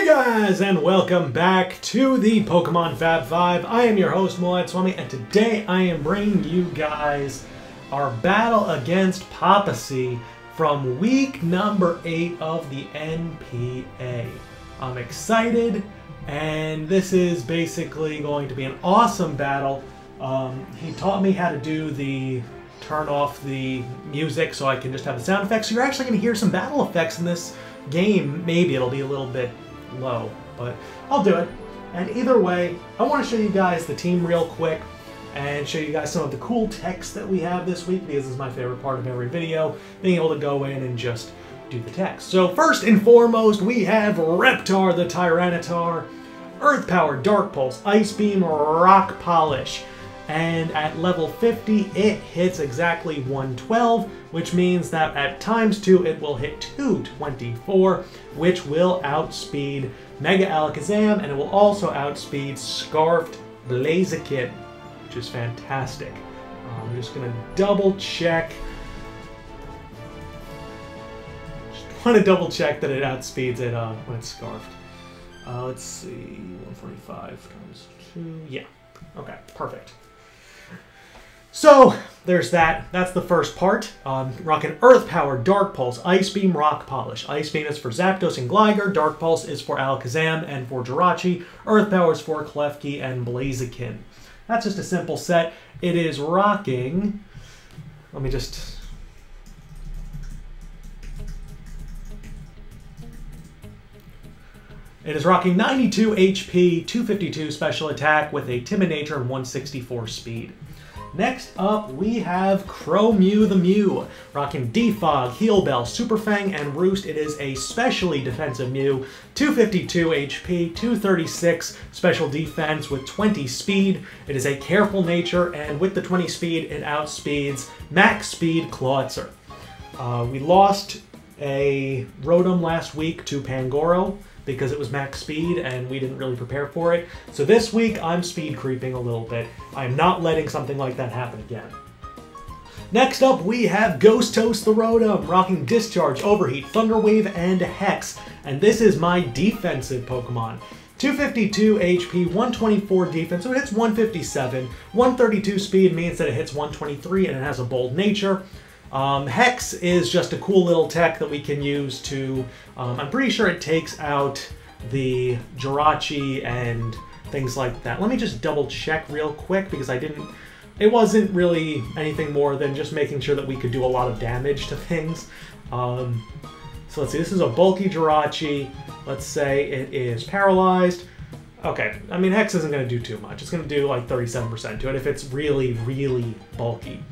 Hey guys, and welcome back to the Pokemon Fab 5. I am your host, Moonlight Swami, and today I am bringing you guys our battle against PapaSea from week number 8 of the NPA. I'm excited, and this is basically going to be an awesome battle. He taught me how to do the turn off the music so I can just have the sound effects. So you're actually going to hear some battle effects in this game. Maybe it'll be a little bit low, but I'll do it. And either way, I want to show you guys the team real quick and show you guys some of the cool text that we have this week, because this is my favorite part of every video, being able to go in and just do the text. So first and foremost, we have Reptar the Tyranitar, Earth Power, Dark Pulse, Ice Beam, Rock Polish. And at level 50, it hits exactly 112, which means that at ×2, it will hit 224, which will outspeed Mega Alakazam, and it will also outspeed Scarfed Blaziken, which is fantastic. I'm just going to double check. Just want to double check that it outspeeds it when it's Scarfed. Let's see, 145 ×2, yeah. Okay, perfect. So, there's that. That's the first part. Rockin' Earth Power, Dark Pulse, Ice Beam, Rock Polish. Ice Beam is for Zapdos and Gligar, Dark Pulse is for Alakazam and for Jirachi, Earth Power is for Klefki and Blaziken. That's just a simple set. It is rocking... Let me just... It is rocking 92 HP, 252 special attack with a timid nature and 164 speed. Next up, we have Cromew the Mew, rocking Defog, Heal Bell, Super Fang, and Roost. It is a specially defensive Mew, 252 HP, 236 special defense with 20 speed. It is a careful nature, and with the 20 speed, it outspeeds max speed Clawitzer. We lost a Rotom last week to Pangoro, because it was max speed and we didn't really prepare for it. So this week, I'm speed creeping a little bit. I'm not letting something like that happen again. Next up, we have Ghost Toast the Rotom, rocking Discharge, Overheat, Thunder Wave, and Hex. And this is my defensive Pokemon. 252 HP, 124 defense, so it hits 157. 132 speed means that it hits 123 and it has a bold nature. Hex is just a cool little tech that we can use to, I'm pretty sure it takes out the Jirachi and things like that. Let me just double check real quick, because it wasn't really anything more than just making sure that we could do a lot of damage to things. So let's see, this is a bulky Jirachi. Let's say it is paralyzed. Okay, I mean, Hex isn't going to do too much. It's going to do like 37% to it if it's really, really bulky.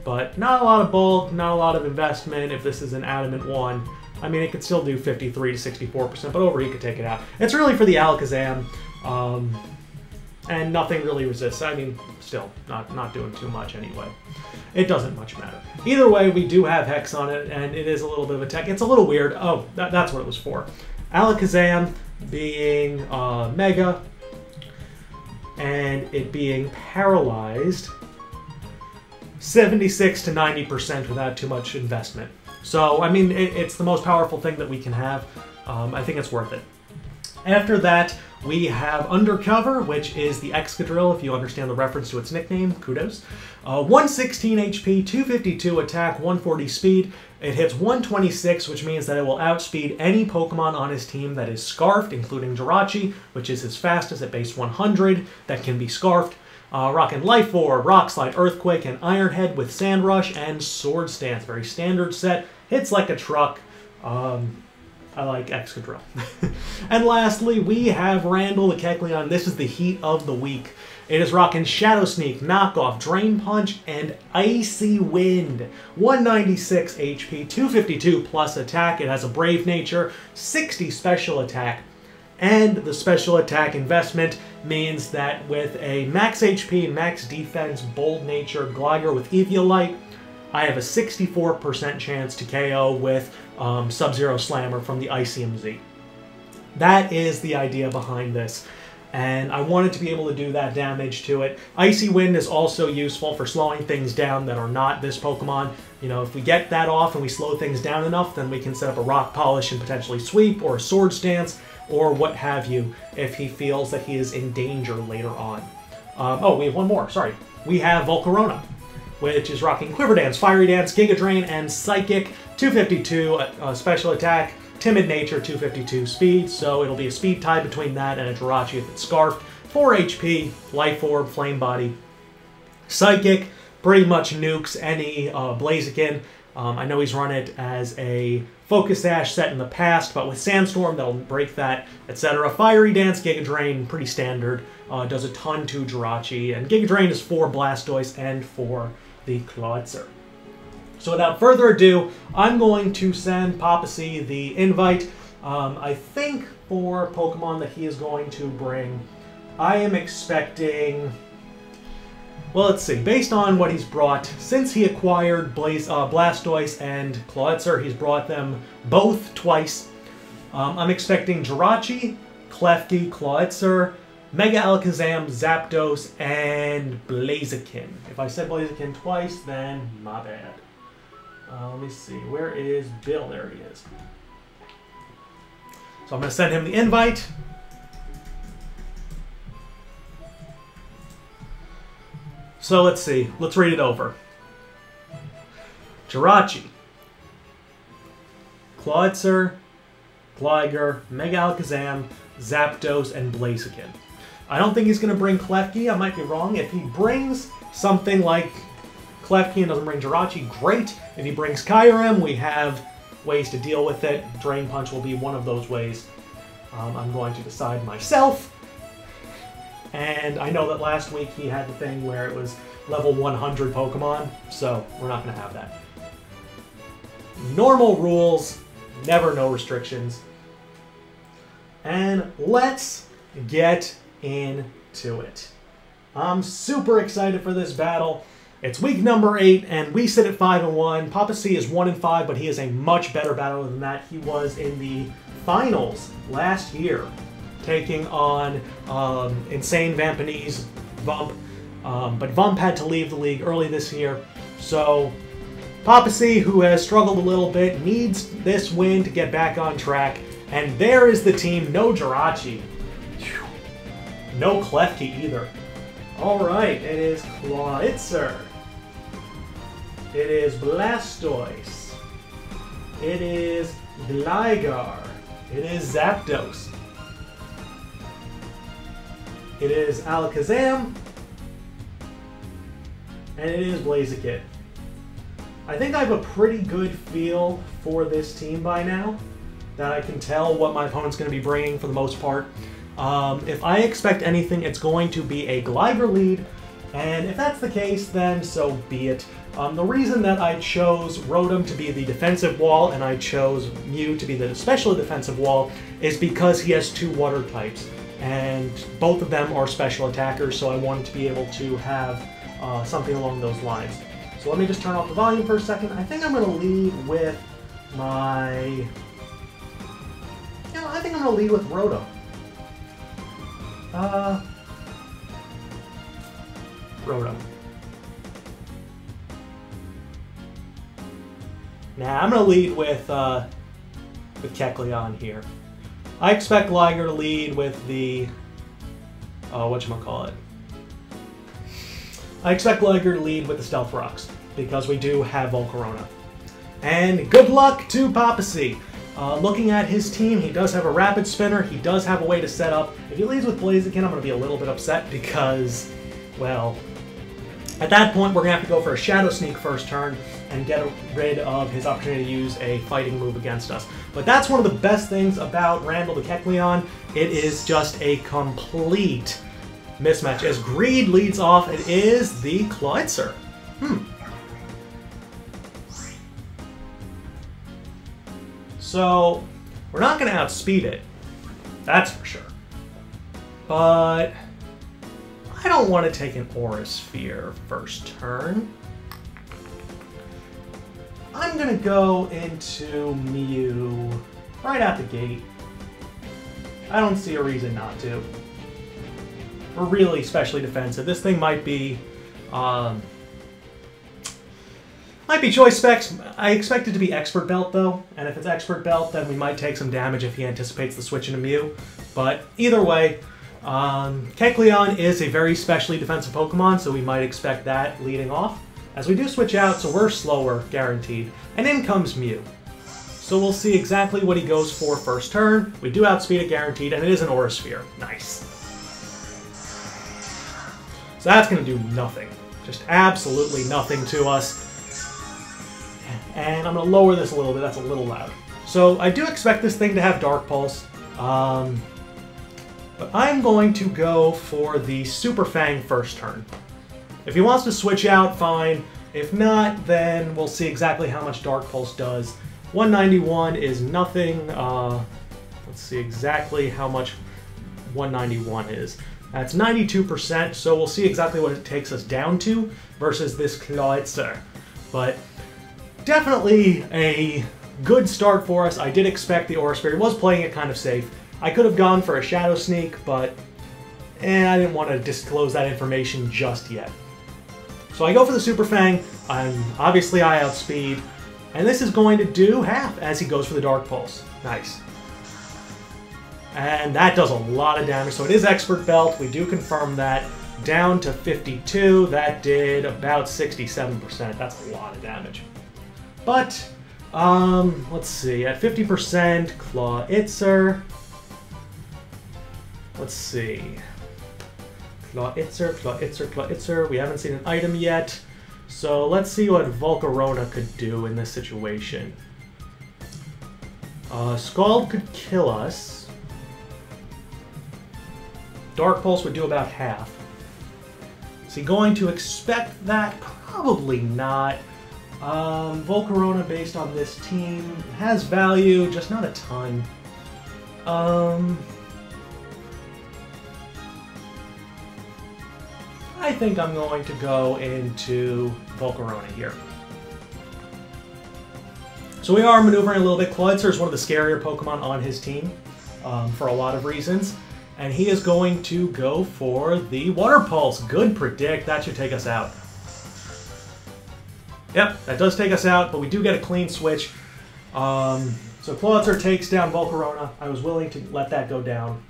But not a lot of bulk, not a lot of investment if this is an adamant one. I mean, it could still do 53 to 64%, but Overheat could take it out. It's really for the Alakazam, and nothing really resists. I mean, still, not doing too much anyway. It doesn't much matter. Either way, we do have Hex on it, and it is a little bit of a tech. It's a little weird. Oh, that's what it was for. Alakazam being Mega, and it being paralyzed 76 to 90% without too much investment. So, I mean, it's the most powerful thing that we can have. I think it's worth it. After that, we have Undercover, which is the Excadrill, if you understand the reference to its nickname. Kudos. 116 HP, 252 attack, 140 speed. It hits 126, which means that it will outspeed any Pokemon on his team that is Scarfed, including Jirachi, which is his fastest at base 100, that can be Scarfed. Rockin' Life Orb, Rock Slide, Earthquake, and Iron Head with Sand Rush and Sword Stance. Very standard set. Hits like a truck. I like Excadrill. And lastly, we have Randall the Kecleon. This is the heat of the week. It is rocking Shadow Sneak, Knockoff, Drain Punch, and Icy Wind. 196 HP, 252 plus attack. It has a Brave nature, 60 special attack. And the special attack investment means that with a max HP, max defense, bold nature Gligar with Eviolite, I have a 64% chance to KO with Sub-Zero Slammer from the Icium Z. That is the idea behind this. and I wanted to be able to do that damage to it. Icy Wind is also useful for slowing things down that are not this Pokemon. You know, if we get that off and we slow things down enough, then we can set up a Rock Polish and potentially Sweep, or a Swords Dance, or what have you, if he feels that he is in danger later on. Oh, we have one more, sorry. We have Volcarona, which is rocking Quiver Dance, Fiery Dance, Giga Drain, and Psychic. 252 special attack, Timid Nature, 252 speed, so it'll be a speed tie between that and a Jirachi if it's Scarfed. 4 HP, Life Orb, Flame Body. Psychic pretty much nukes any Blaziken. I know he's run it as a Focus Sash set in the past, but with Sandstorm, that'll break that, etc. Fiery Dance, Giga Drain, pretty standard. Does a ton to Jirachi, and Giga Drain is for Blastoise and for the Clawitzer. So without further ado, I'm going to send PapaSea the invite. I think for Pokemon that he is going to bring, I am expecting... Well, let's see. Based on what he's brought, since he acquired Blastoise and Clawitzer, he's brought them both twice. I'm expecting Jirachi, Klefki, Clawitzer, Mega Alakazam, Zapdos, and Blaziken. If I said Blaziken twice, then my bad. Let me see. Where is Bill? There he is. So I'm going to send him the invite. So let's see. Let's read it over. Jirachi, Clawitzer, Gligar, Mega Alakazam, Zapdos, and Blaziken. I don't think he's going to bring Klefki. I might be wrong. If he brings something like Klefki and doesn't bring Jirachi, great. If he brings Kyurem, we have ways to deal with it. Drain Punch will be one of those ways. I'm going to decide myself. And I know that last week he had the thing where it was level 100 Pokemon, so we're not going to have that. Normal rules, never no restrictions. And let's get into it. I'm super excited for this battle. It's week number 8, and we sit at 5-1. PapaSea is 1-5, but he is a much better battler than that. He was in the finals last year, taking on Insane Vampinese Vump. But Vump had to leave the league early this year. So PapaSea, who has struggled a little bit, needs this win to get back on track. And there is the team. No Jirachi. No Klefki either. Alright, it is Clawitzer. It is Blastoise. It is Gligar. It is Zapdos. It is Alakazam. And it is Blaziken. I think I have a pretty good feel for this team by now, that I can tell what my opponent's going to be bringing for the most part. If I expect anything, it's going to be a Gligar lead, and if that's the case, then so be it. The reason that I chose Rotom to be the defensive wall and I chose Mew to be the special defensive wall is because he has 2 water types, and both of them are special attackers, so I wanted to be able to have something along those lines. So let me just turn off the volume for a second. I think I'm going to lead with my... I think I'm going to lead with Rotom. Rotom. Nah, I'm going to lead with Kecleon here. I expect Gligar to lead with the... whatchamacallit. I expect Gligar to lead with the Stealth Rocks, because we do have Volcarona. And good luck to PapaSea. Looking at his team, he does have a Rapid Spinner, he does have a way to set up. If he leads with Blaziken, I'm going to be a little bit upset because, well, at that point we're going to have to go for a Shadow Sneak first turn and get rid of his opportunity to use a fighting move against us. But that's one of the best things about Randall the Kecleon. It is just a complete mismatch. As Greed leads off, it is the Clawitzer. So, we're not going to outspeed it, that's for sure. But I don't want to take an Aura Sphere first turn. I'm going to go into Mew right out the gate. I don't see a reason not to. or really specially defensive. This thing might be choice specs. I expect it to be Expert Belt though, and if it's Expert Belt, then we might take some damage if he anticipates the switch into Mew. But either way, Kecleon is a very specially defensive Pokemon, so we might expect that leading off. As we do switch out, so we're slower, guaranteed. And in comes Mew. So we'll see exactly what he goes for first turn. We do outspeed it guaranteed, and it is an Aura Sphere. Nice. So that's going to do nothing. Just absolutely nothing to us. And I'm going to lower this a little bit. That's a little loud. So I do expect this thing to have Dark Pulse. But I'm going to go for the Super Fang first turn. If he wants to switch out, fine. If not, then we'll see exactly how much Dark Pulse does. 191 is nothing. Let's see exactly how much 191 is. That's 92%, so we'll see exactly what it takes us down to versus this Kecleon. But definitely a good start for us. I did expect the Aura Sphere. He was playing it kind of safe. I could have gone for a Shadow Sneak, but I didn't want to disclose that information just yet. So I go for the Super Fang. Obviously I outspeed. And this is going to do half as he goes for the Dark Pulse. Nice. And that does a lot of damage. So it is Expert Belt. We do confirm that. Down to 52. That did about 67%. That's a lot of damage. But, let's see. At 50%, Kecleon. Let's see. Kecleon. We haven't seen an item yet. So let's see what Volcarona could do in this situation. Scald could kill us. Dark Pulse would do about half. Is he going to expect that? Probably not. Volcarona, based on this team, has value, just not a ton. I think I'm going to go into Volcarona here. So we are maneuvering a little bit. Kecleon is one of the scarier Pokemon on his team for a lot of reasons. And he is going to go for the Water Pulse. Good predict. That should take us out. Yep, that does take us out, but we do get a clean switch. So Kecleon takes down Volcarona. I was willing to let that go down.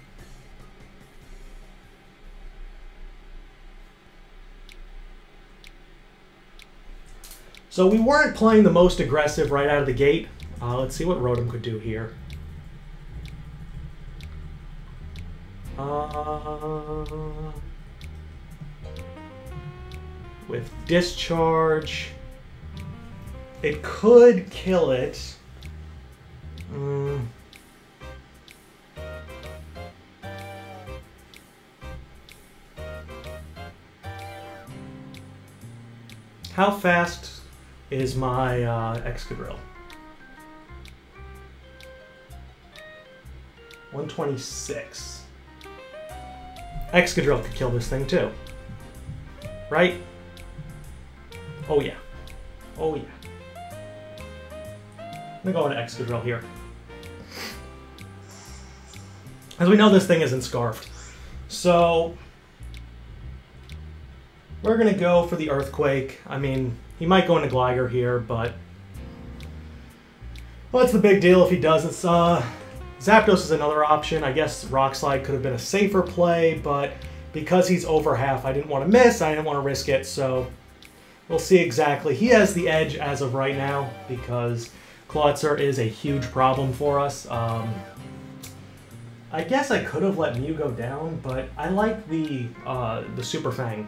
So we weren't playing the most aggressive right out of the gate. Let's see what Rotom could do here. With Discharge, it could kill it. How fast is my Excadrill? 126. Excadrill could kill this thing too. Right? Oh yeah. Oh yeah. I'm gonna go into Excadrill here. As we know, this thing isn't Scarfed. So we're gonna go for the Earthquake. I mean, he might go into Gligar here, but what's the big deal if he does? It's Zapdos is another option. I guess Rock Slide could have been a safer play, but because he's over half, I didn't want to miss. I didn't want to risk it, so we'll see exactly. He has the edge as of right now because Kecleon is a huge problem for us. I guess I could have let Mew go down, but I like the Super Fang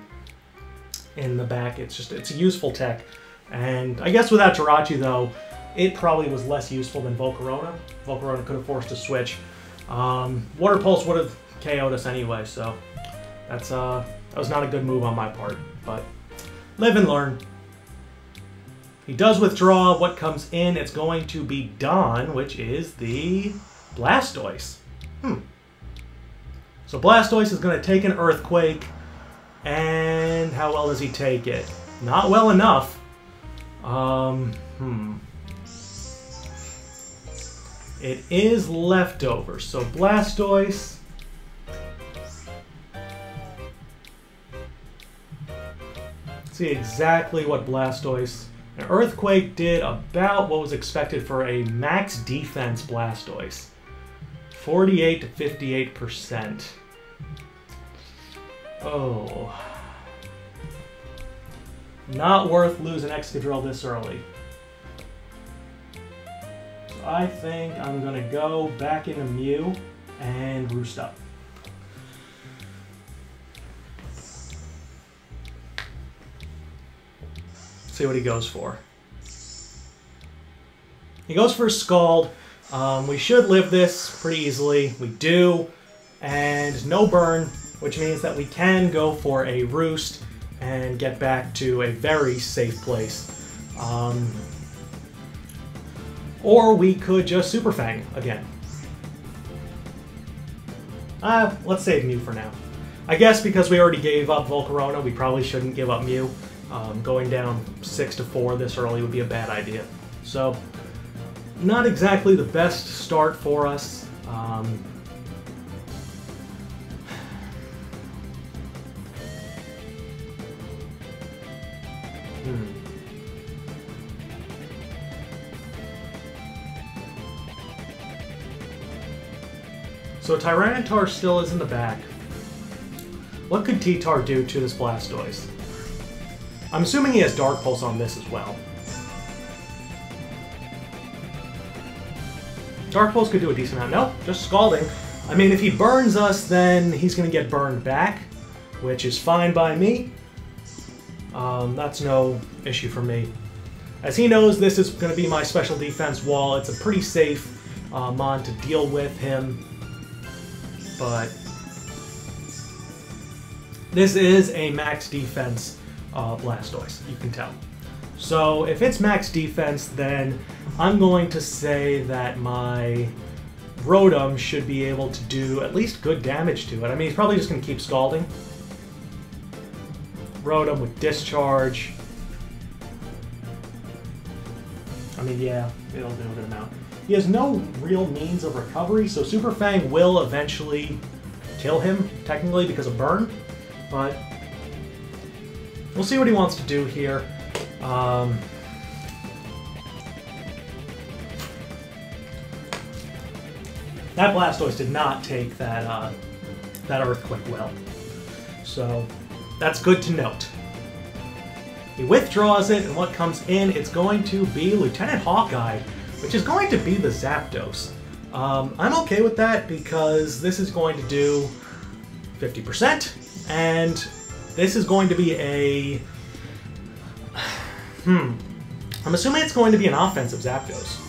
in the back. It's a useful tech. And I guess without Jirachi, though, it probably was less useful than Volcarona. Volcarona could have forced a switch. Water Pulse would have KO'd us anyway, so that was not a good move on my part. But live and learn. He does withdraw. What comes in, it's going to be Dawn, which is the Blastoise. So Blastoise is going to take an Earthquake. And how well does he take it? Not well enough. It is Leftover. So Blastoise See exactly what Blastoise... An Earthquake did about what was expected for a max defense Blastoise. 48 to 58%. Oh. Not worth losing Excadrill this early. So I think I'm going to go back into Mew and Roost Up. See what he goes for. He goes for a Scald. We should live this pretty easily. We do. And no burn, which means that we can go for a Roost and get back to a very safe place. Or we could just Super Fang again. Let's save Mew for now. I guess because we already gave up Volcarona, we probably shouldn't give up Mew. Going down 6-4 this early would be a bad idea. So, not exactly the best start for us. So Tyranitar still is in the back. What could T-Tar do to this Blastoise? I'm assuming he has Dark Pulse on this as well. Dark Pulse could do a decent amount. Nope, just Scalding. I mean, if he burns us, then he's going to get burned back, which is fine by me. That's no issue for me. As he knows this is going to be my special defense wall, it's a pretty safe mon to deal with him. But this is a max defense Blastoise, you can tell. So if it's max defense, then I'm going to say that my Rotom should be able to do at least good damage to it. I mean, he's probably just going to keep Scalding. Rotom with Discharge. I mean, yeah, it'll do a good amount. He has no real means of recovery, so Super Fang will eventually kill him, technically, because of burn. But we'll see what he wants to do here. That Blastoise did not take that Earthquake well. So that's good to note. He withdraws it, and what comes in, it's going to be Lieutenant Hawkeye, which is going to be the Zapdos. I'm okay with that because this is going to do 50%, and this is going to be a... I'm assuming it's going to be an offensive Zapdos.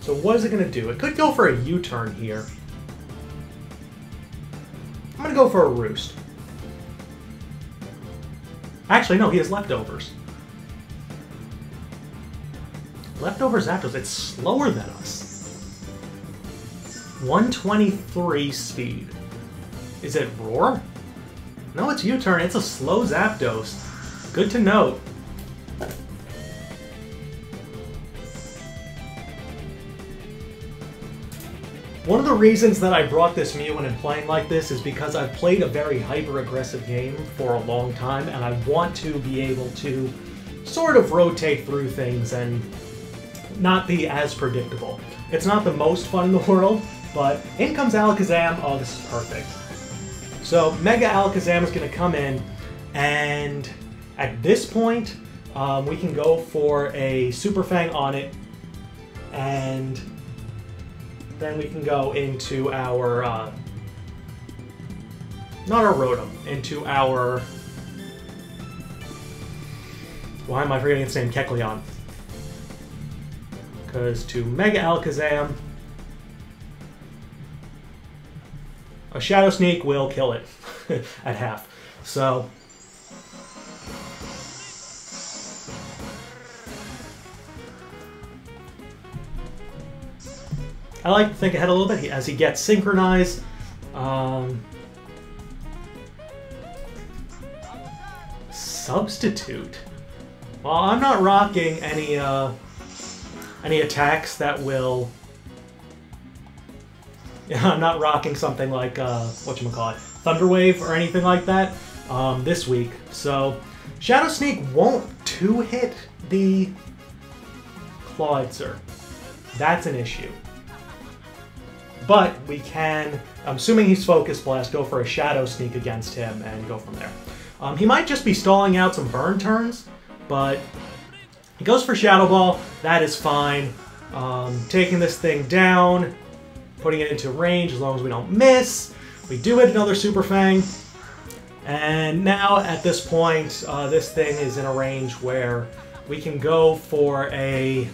So what is it going to do? It could go for a U-turn here. I'm going to go for a Roost. Actually, no, he has Leftovers. Leftover Zapdos, it's slower than us. 123 speed. Is it Roar? No, it's U-turn. It's a slow Zapdos. Good to note. One of the reasons that I brought this Mew when I'm playing like this is because I've played a very hyper-aggressive game for a long time, and I want to be able to sort of rotate through things and not be as predictable. It's not the most fun in the world, but in comes Alakazam. Oh, this is perfect. So Mega Alakazam is going to come in, and at this point, we can go for a Super Fang on it, and then we can go into our, not our Rotom, into our, why am I forgetting its name, Kecleon. Because to Mega Alakazam, a Shadow Sneak will kill it at half. So I like to think ahead a little bit as he gets synchronized. Substitute. Well, I'm not rocking any attacks that will I'm not rocking something like, whatchamacallit, Thunder Wave or anything like that this week. So, Shadow Sneak won't two-hit the Clawitzer. That's an issue. But we can, I'm assuming he's Focus Blast, go for a Shadow Sneak against him and go from there. He might just be stalling out some burn turns, but he goes for Shadow Ball. That is fine. Taking this thing down, putting it into range as long as we don't miss. We do hit another Super Fang. And now at this point, this thing is in a range where we can go for a...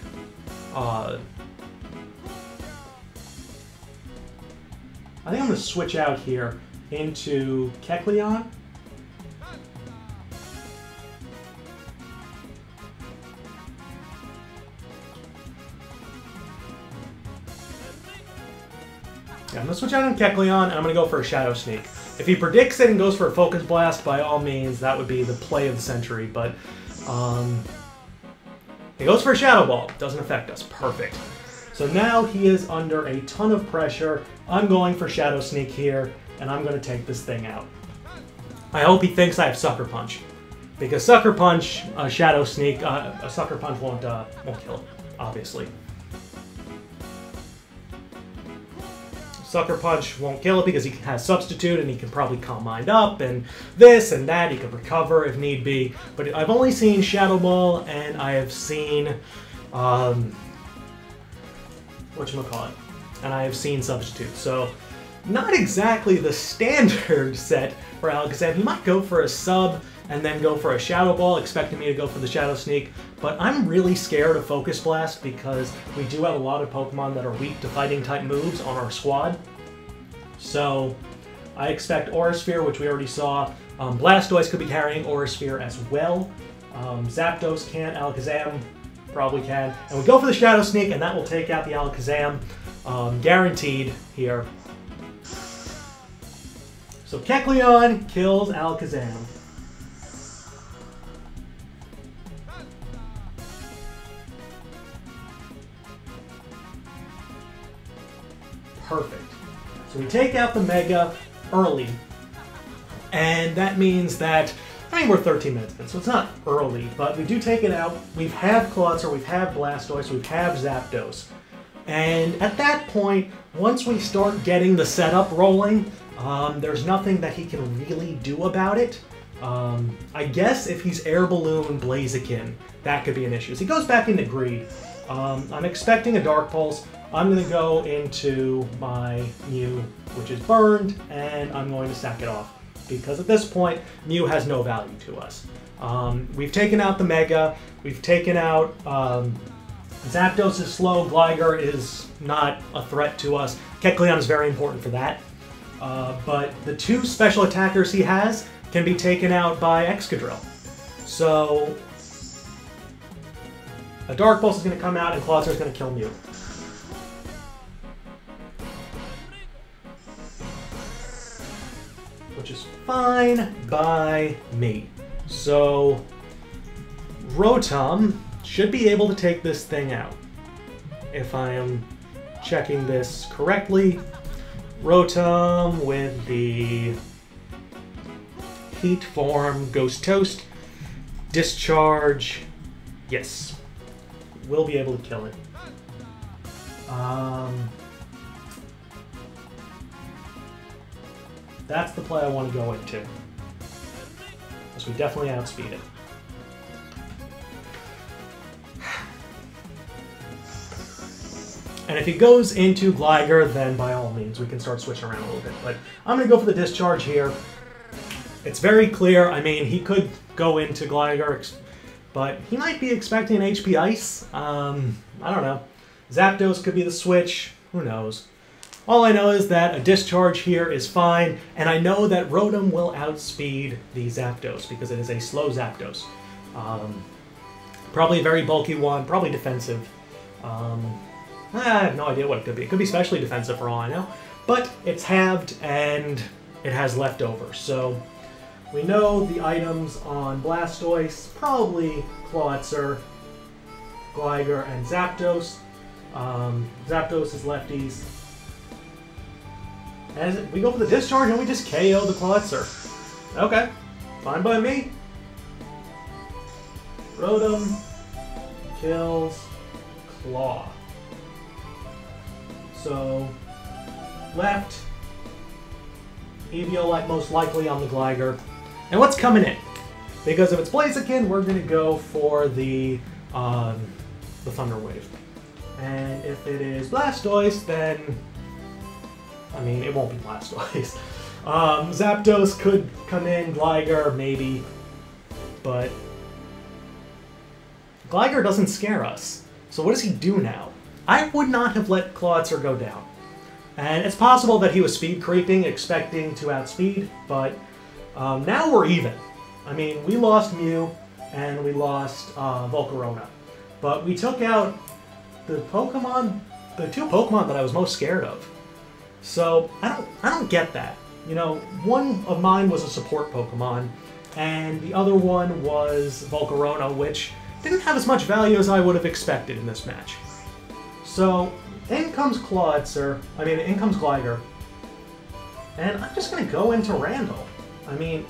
I think I'm going to switch out here into Kecleon. Yeah, I'm going to switch out on Kecleon, and I'm going to go for a Shadow Sneak. If he predicts it and goes for a Focus Blast, by all means, that would be the play of the century, but he goes for a Shadow Ball. Doesn't affect us. Perfect. So now he is under a ton of pressure. I'm going for Shadow Sneak here, and I'm going to take this thing out. I hope he thinks I have Sucker Punch, because Sucker Punch, Shadow Sneak, a Sucker Punch won't kill it, obviously. Sucker Punch won't kill it because he has Substitute, and he can probably Calm Mind up, and this and that. He can recover if need be. But I've only seen Shadow Ball, and I have seen... whatchamacallit, and I have seen Substitute, so not exactly the standard set for Alakazam. He might go for a Sub and then go for a Shadow Ball, expecting me to go for the Shadow Sneak, but I'm really scared of Focus Blast because we do have a lot of Pokemon that are weak to Fighting-type moves on our squad, so I expect Aura Sphere, which we already saw. Blastoise could be carrying Aura Sphere as well. Zapdos can't, Alakazam probably can. And we go for the Shadow Sneak, and that will take out the Alakazam. Guaranteed here. So Kecleon kills Alakazam. Perfect. So we take out the Mega early. And that means that, I mean, we're 13 minutes in, so it's not early, but we do take it out. We have Clawitzer, we have Blastoise, we have Zapdos. And at that point, once we start getting the setup rolling, there's nothing that he can really do about it. I guess if he's Air Balloon Blaziken, that could be an issue. So he goes back into Greed. I'm expecting a Dark Pulse. I'm going to go into my Mew, which is burned, and I'm going to sack it off. Because at this point, Mew has no value to us. We've taken out the Mega, we've taken out Zapdos is slow, Gligar is not a threat to us. Kecleon is very important for that. But the two special attackers he has can be taken out by Excadrill. So a Dark Pulse is going to come out and Clawitzer is going to kill Mew. Which is fine by me. So Rotom should be able to take this thing out. If I am checking this correctly, Rotom with the Heat form, Ghost Toast, Discharge, yes, we'll be able to kill it. That's the play I want to go into. Because we definitely outspeed it. And if he goes into Gligar, then by all means we can start switching around a little bit. But I'm going to go for the Discharge here. It's very clear. I mean, he could go into Gligar, but he might be expecting an HP Ice. I don't know. Zapdos could be the switch. Who knows? All I know is that a Discharge here is fine, and I know that Rotom will outspeed the Zapdos because it is a slow Zapdos. Probably a very bulky one, probably defensive. I have no idea what it could be. It could be specially defensive for all I know, but it's halved and it has leftovers. So we know the items on Blastoise, probably Clawitzer, Gligar, and Zapdos. Zapdos is lefties. As we go for the discharge and we just KO the Clawitzer. Okay, fine by me. Rotom kills Claw. So, left, Eviolite most likely on the Gligar. And what's coming in? Because if it's Blaziken, we're going to go for the Thunder Wave. And if it is Blastoise, then... I mean, it won't be Blastoise. Zapdos could come in, Gligar, maybe. But... Gligar doesn't scare us. So what does he do now? I would not have let Clawitzer go down. And it's possible that he was speed creeping, expecting to outspeed, but now we're even. I mean, we lost Mew, and we lost Volcarona. But we took out the two Pokemon that I was most scared of. So, I don't get that. You know, one of mine was a support Pokemon, and the other one was Volcarona, which didn't have as much value as I would have expected in this match. So, in comes in comes Gligar. And I'm just going to go into Randall. I mean,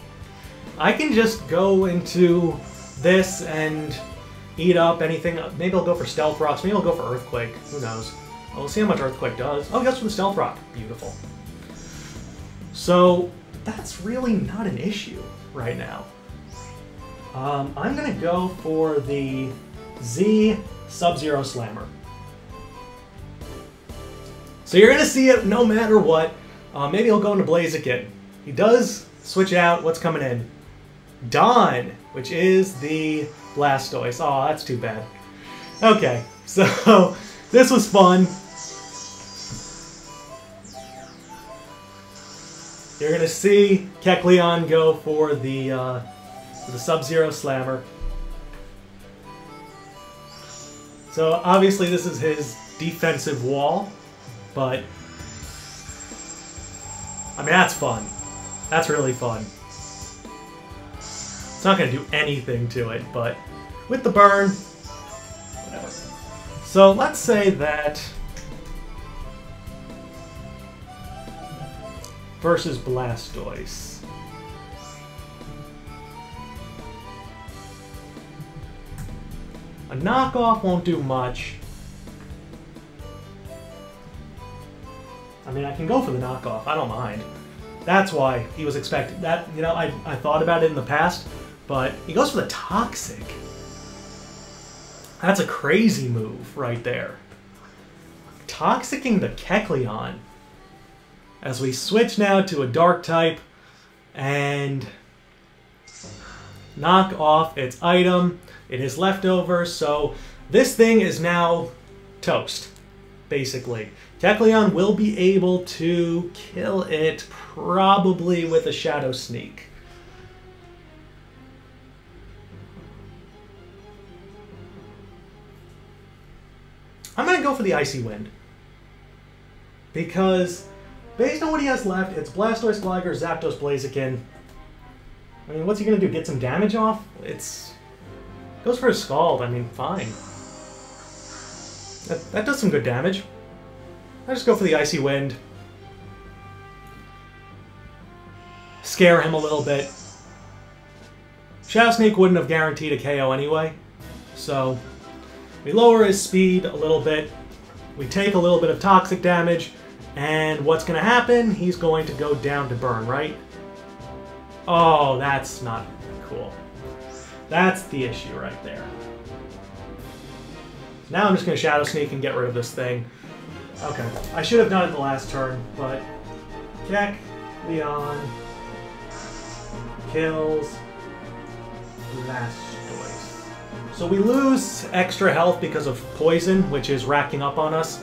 I can just go into this and eat up anything. Maybe I'll go for Stealth Rocks. Maybe I'll go for Earthquake. Who knows? We'll see how much Earthquake does. Oh, he goes for the Stealth Rock. Beautiful. So, that's really not an issue right now. I'm going to go for the Z Sub-Zero Slammer. So you're going to see it no matter what. Maybe he'll go into Blaziken. He does switch out what's coming in. Dawn, which is the Blastoise. Oh, that's too bad. Okay, so this was fun. You're going to see Kecleon go for the Sub-Zero Slammer. So obviously this is his defensive wall, but I mean, that's fun. That's really fun. It's not going to do anything to it, but with the burn, whatever. So let's say that versus Blastoise. A knockoff won't do much. I mean, I can go for the knockoff. I don't mind. That's why he was expected. That, you know, I thought about it in the past, but he goes for the Toxic. That's a crazy move right there. Toxicking the Kecleon. As we switch now to a Dark type and knock off its item. It is leftover, so this thing is now toast, basically. Kecleon will be able to kill it probably with a Shadow Sneak. I'm going to go for the Icy Wind. Because, based on what he has left, it's Blastoise, Gligar, Zapdos, Blaziken. I mean, what's he going to do? Get some damage off? Goes for a Scald. I mean, fine. That does some good damage. I just go for the Icy Wind. Scare him a little bit. Shadow Sneak wouldn't have guaranteed a KO anyway. So, we lower his speed a little bit. We take a little bit of toxic damage. And what's going to happen? He's going to go down to burn, right? Oh, that's not cool. That's the issue right there. Now I'm just going to Shadow Sneak and get rid of this thing. Okay, I should have done it the last turn, but Kecleon kills Blastoise. So we lose extra health because of poison, which is racking up on us.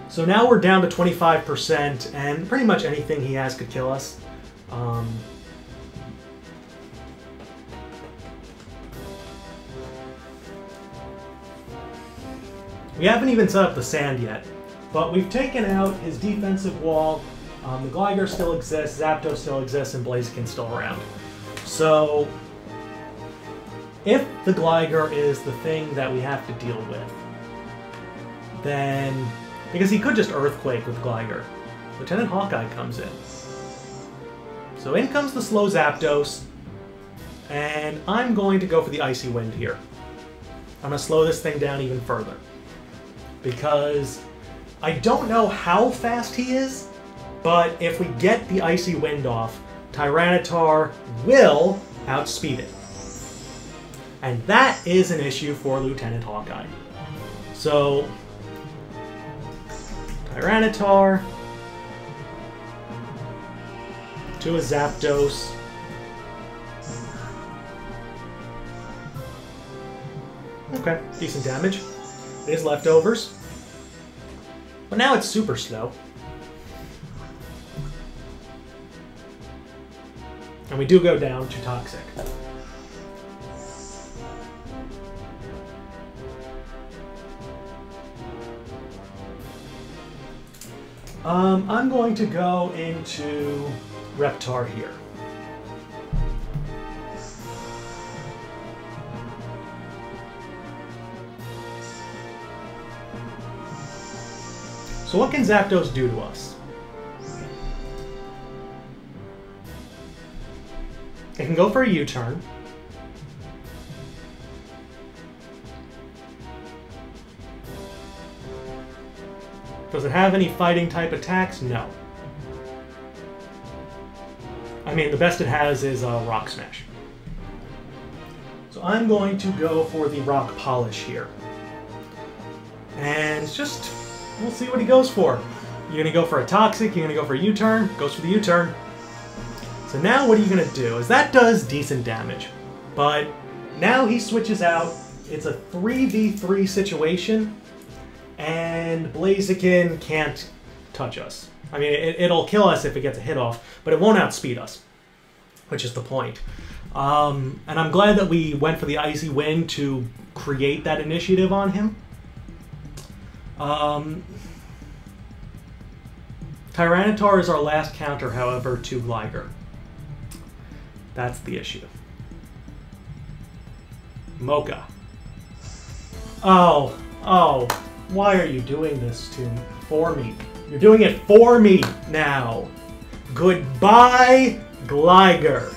So now we're down to 25%, and pretty much anything he has could kill us. We haven't even set up the sand yet, but we've taken out his defensive wall. The Gligar still exists, Zapdos still exists, and Blaziken's still around. So, if the Gligar is the thing that we have to deal with, then... Because he could just Earthquake with Gligar. Lieutenant Hawkeye comes in. So in comes the slow Zapdos, and I'm going to go for the Icy Wind here. I'm going to slow this thing down even further, because I don't know how fast he is, but if we get the Icy Wind off, Tyranitar will outspeed it. And that is an issue for Lieutenant Hawkeye. So, Tyranitar to a Zapdos. Okay, decent damage. It is leftovers. But now it's super slow. And we do go down to Toxic. I'm going to go into Reptar here. So what can Zapdos do to us? It can go for a U-turn. Does it have any fighting type attacks? No. I mean, the best it has is Rock Smash. So I'm going to go for the Rock Polish here. And just, we'll see what he goes for. You're going to go for a Toxic, you're going to go for a U-turn, goes for the U-turn. So now what are you going to do? Is that does decent damage. But now he switches out. It's a 3v3 situation. And Blaziken can't touch us. I mean, it'll kill us if it gets a hit off, but it won't outspeed us, which is the point. And I'm glad that we went for the Icy Wind to create that initiative on him. Tyranitar is our last counter, however, to Liger. That's the issue. Mocha. Oh. Why are you doing this for me? You're doing it for me now. Goodbye, Gligar.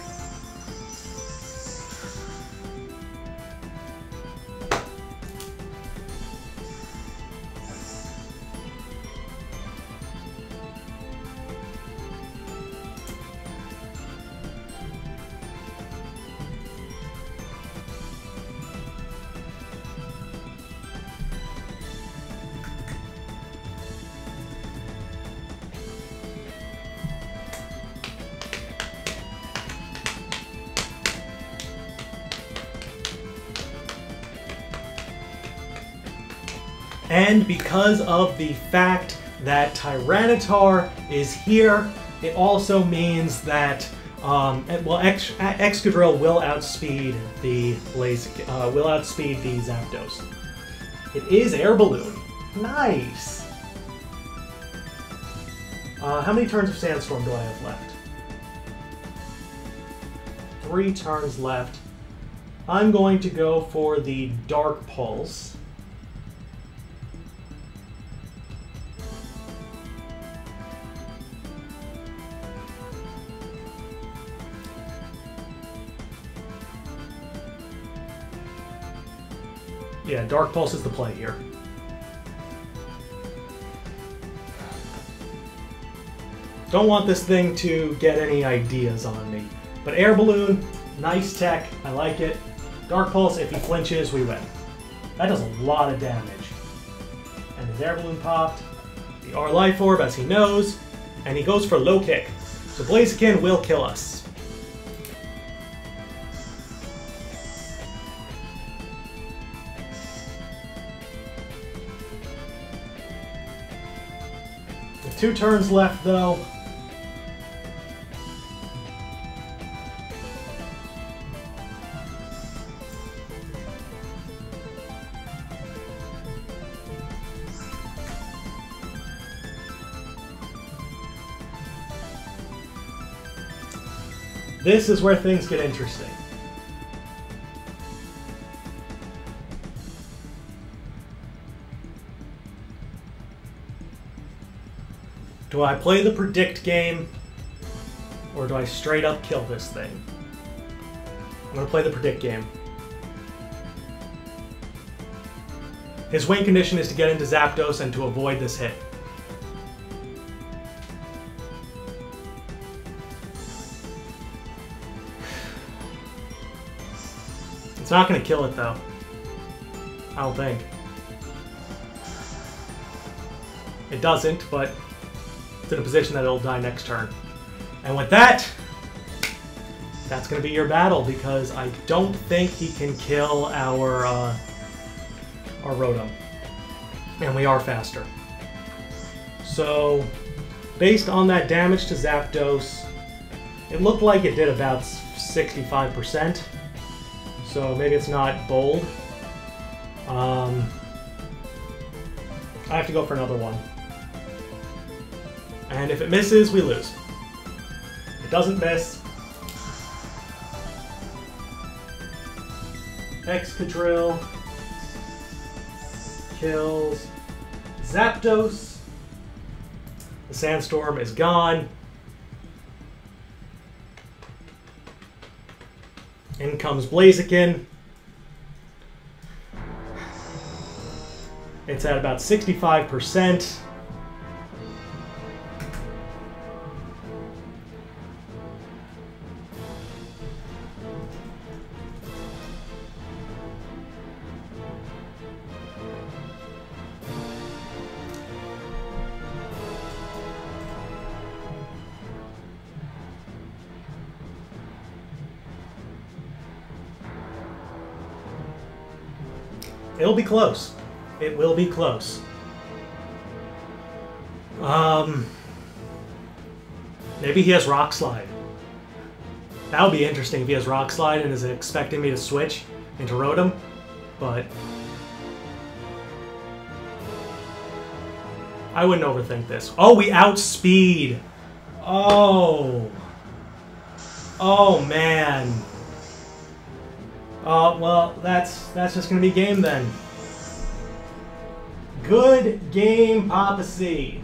And because of the fact that Tyranitar is here, it also means that Excadrill will outspeed the Zapdos. It is Air Balloon. Nice. How many turns of Sandstorm do I have left? 3 turns left. I'm going to go for the Dark Pulse. Yeah, Dark Pulse is the play here. Don't want this thing to get any ideas on me. But Air Balloon, nice tech, I like it. Dark Pulse, if he flinches, we win. That does a lot of damage. And his Air Balloon popped. The R Life Orb, as he knows. And he goes for Low Kick. So Blaziken will kill us. With 2 turns left, though. This is where things get interesting. Do I play the predict game, or do I straight up kill this thing? I'm going to play the predict game. His win condition is to get into Zapdos and to avoid this hit. It's not going to kill it, though. I don't think. It doesn't, but it's in a position that it'll die next turn. And with that, that's going to be your battle, because I don't think he can kill our Rotom. And we are faster. So, based on that damage to Zapdos, it looked like it did about 65%. So maybe it's not bold. I have to go for another one. And if it misses, we lose. It doesn't miss. Excadrill kills Zapdos. The Sandstorm is gone. In comes Blaziken. It's at about 65%. It'll be close. It will be close. Maybe he has Rock Slide. That would be interesting if he has Rock Slide and is expecting me to switch into Rotom, but I wouldn't overthink this. Oh, we outspeed. Oh. Oh, man. Well, that's just gonna be game then. Good game, PapaSea.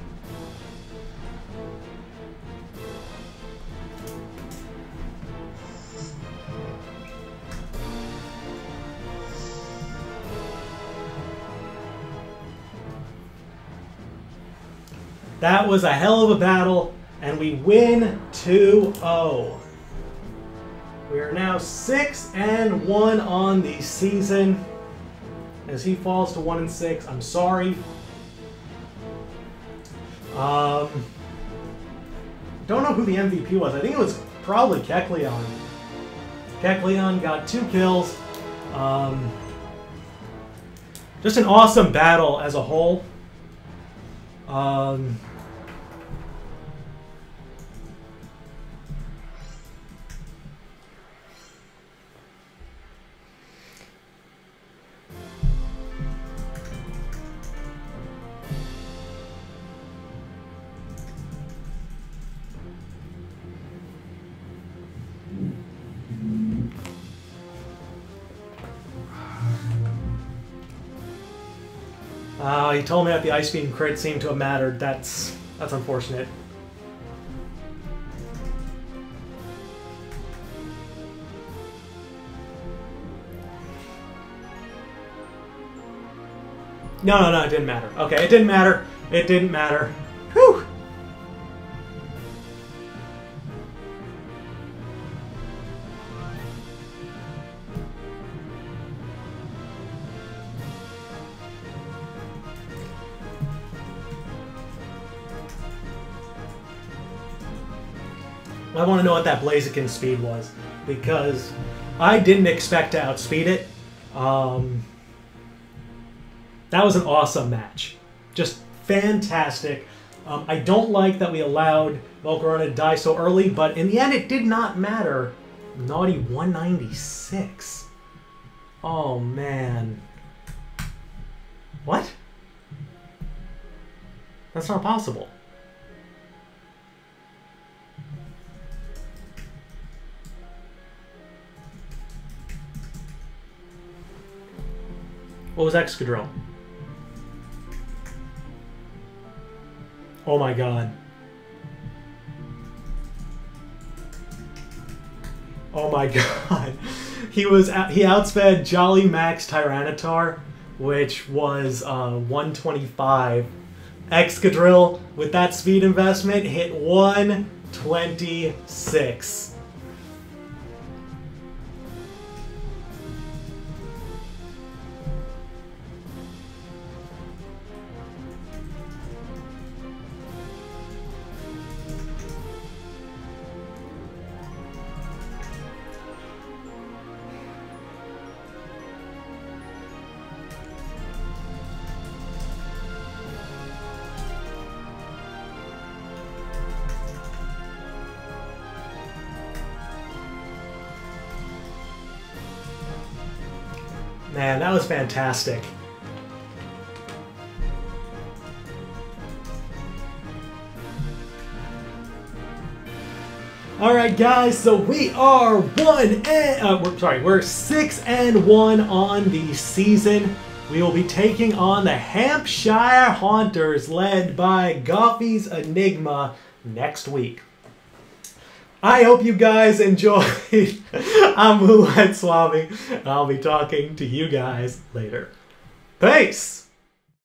That was a hell of a battle, and we win 2-0. We are now 6-1 on the season. As he falls to 1-6, I'm sorry. Don't know who the MVP was. I think it was probably Kecleon. Kecleon got 2 kills. Just an awesome battle as a whole. He told me that the Ice Beam crit seemed to have mattered. That's unfortunate. No, it didn't matter. Okay, it didn't matter. It didn't matter. Whew! I want to know what that Blaziken speed was, because I didn't expect to outspeed it. That was an awesome match. Just fantastic. I don't like that we allowed Volcarona to die so early, but in the end it did not matter. Naughty 196. Oh, man. What? That's not possible. What was Excadrill? Oh my god. Oh my god. He outsped Jolly Max Tyranitar, which was 125. Excadrill, with that speed investment, hit 126. Man, that was fantastic. All right, guys. So we are we're 6-1 on the season. We will be taking on the Hampshire Haunters, led by Goffy's Enigma, next week. I hope you guys enjoyed. I'm Moonlight Swami, and I'll be talking to you guys later. Peace!